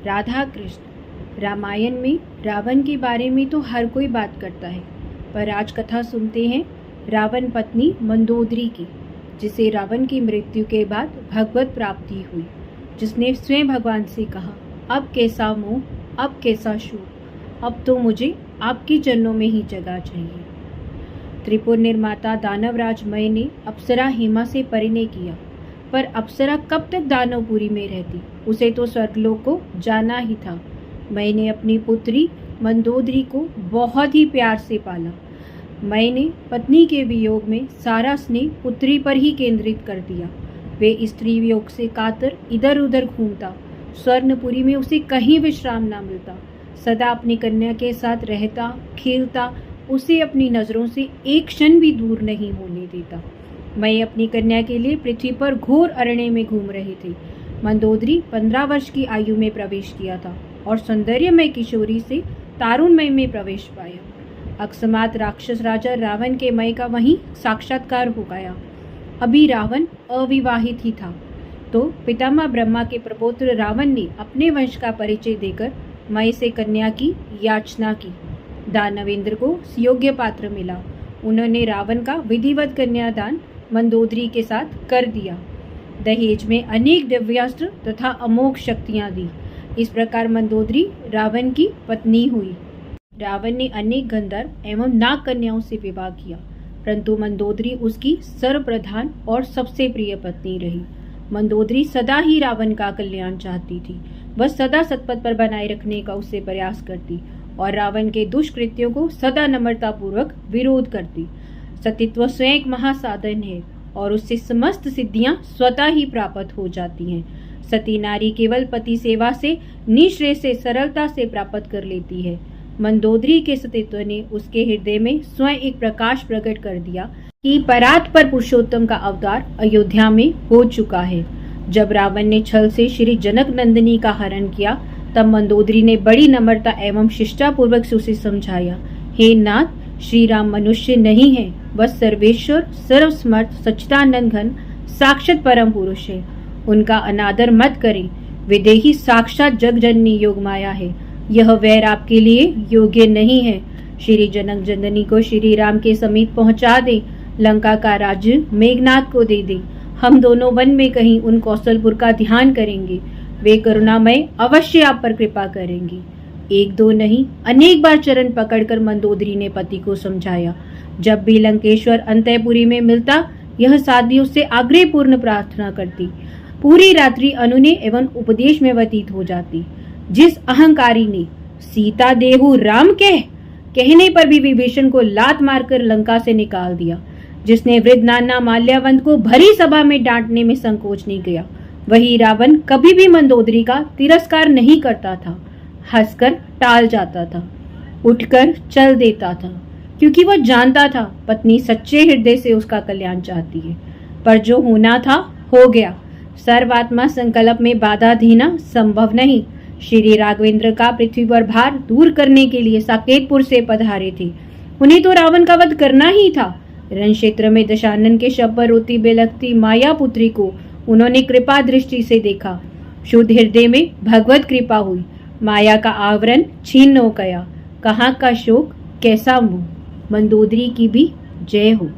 राधा कृष्ण। रामायण में रावण के बारे में तो हर कोई बात करता है, पर आज कथा सुनते हैं रावण पत्नी मंदोदरी की, जिसे रावण की मृत्यु के बाद भगवत प्राप्ति हुई, जिसने स्वयं भगवान से कहा, अब कैसा मोह, अब कैसा शोक, अब तो मुझे आपकी चरणों में ही जगह चाहिए। त्रिपुर निर्माता दानवराज मय ने अप्सरा हेमा से परिणय किया, पर अप्सरा कब तक दानवपुरी में रहती, उसे तो स्वर्गलोक को जाना ही था। मय ने अपनी पुत्री मंदोदरी को बहुत ही प्यार से पाला। मय ने पत्नी के वियोग में सारा स्नेह पुत्री पर ही केंद्रित कर दिया। वे स्त्री वियोग से कातर इधर उधर घूमता, स्वर्णपुरी में उसे कहीं विश्राम ना मिलता, सदा अपनी कन्या के साथ रहता, खेलता, उसे अपनी नजरों से एक क्षण भी दूर नहीं होने देता। मैं अपनी कन्या के लिए पृथ्वी पर घोर अरण्य में घूम रहे थे। मंदोदरी 15 वर्ष की आयु में प्रवेश किया था और सौंदर्यमय किशोरी से तारुण्यमय में प्रवेश पाया। अकस्मात राक्षस राजा रावण के मय का वहीं साक्षात्कार हो गया। अभी रावण अविवाहित ही था, तो पितामह ब्रह्मा के प्रपौत्र रावण ने अपने वंश का परिचय देकर मय से कन्या की याचना की। दानवेंद्र को योग्य पात्र मिला। उन्होंने रावण का विधिवत कन्यादान मंदोदरी के साथ कर दिया। दहेज में अनेक दिव्यास्त्र तथा अमोघ शक्तियां दी। इस प्रकार मंदोदरी रावण की पत्नी हुई। रावण ने अनेक गंधर्व एवं नाग कन्याओं से विवाह किया, परंतु मंदोदरी उसकी सर्वप्रधान और सबसे प्रिय पत्नी रही। मंदोदरी सदा ही रावण का कल्याण चाहती थी। वह सदा सतपथ पर बनाए रखने का उससे प्रयास करती और रावण के दुष्कृत्यों को सदा नम्रतापूर्वक विरोध करती। सतीत्व स्वयं एक महासाधन है और उससे समस्त सिद्धियां स्वतः ही प्राप्त हो जाती हैं। सती नारी केवल पति सेवा से निःश्रेय से सरलता से प्राप्त कर लेती है। मंदोदरी के सतीत्व ने उसके हृदय में स्वयं एक प्रकाश प्रकट कर दिया कि परात पर पुरुषोत्तम का अवतार अयोध्या में हो चुका है। जब रावण ने छल से श्री जनक नंदिनी का हरण किया, तब मंदोदरी ने बड़ी नम्रता एवं शिष्टापूर्वक से उसे समझाया, हे नाथ, श्री राम मनुष्य नहीं है, वह सर्वेश्वर सर्वसमर्थ सच्चिदानंद घन साक्षात परम पुरुष है। उनका अनादर मत करें। विदेही साक्षात जगजननी योग माया है। यह वैर आपके लिए योग्य नहीं है। श्री जनक जननी को श्री राम के समीप पहुंचा दे। लंका का राज्य मेघनाथ को दे दे। हम दोनों वन में कहीं उन कौशलपुर का ध्यान करेंगे। वे करुणामय अवश्य आप पर कृपा करेंगी। एक दो नहीं, अनेक बार चरण पकड़कर मंदोदरी ने पति को समझाया। जब भी लंकेश्वर अंतःपुरी में मिलता, यह साध्वी उससे आग्रहपूर्ण प्रार्थना करती। पूरी रात्रि अनुनय एवं उपदेश में व्यतीत हो जाती। जिस अहंकारी ने सीता देहु राम कहने पर भी विभीषण को लात मारकर लंका से निकाल दिया, जिसने वृद्ध नाना माल्यावंत को भरी सभा में डांटने में संकोच नहीं किया, वही रावण कभी भी मंदोदरी का तिरस्कार नहीं करता था, हंसकर टाल जाता था, उठकर चल देता था, क्योंकि वह जानता था पत्नी सच्चे हृदय से उसका कल्याण चाहती है। पर जो होना था हो गया। सर्वात्मा संकल्प में बाधा देना संभव नहीं। श्री राघवेंद्र का पृथ्वी पर भार दूर करने के लिए साकेतपुर से पधारे थे। उन्हें तो रावण का वध करना ही था। रण क्षेत्र में दशानन के शव पर रोती बेलखती माया पुत्री को उन्होंने कृपा दृष्टि से देखा। शुद्ध हृदय में भगवत कृपा हुई। माया का आवरण छीन हो गया। कहाँ का शोक, कैसा मोह। मंदोदरी की भी जय हो।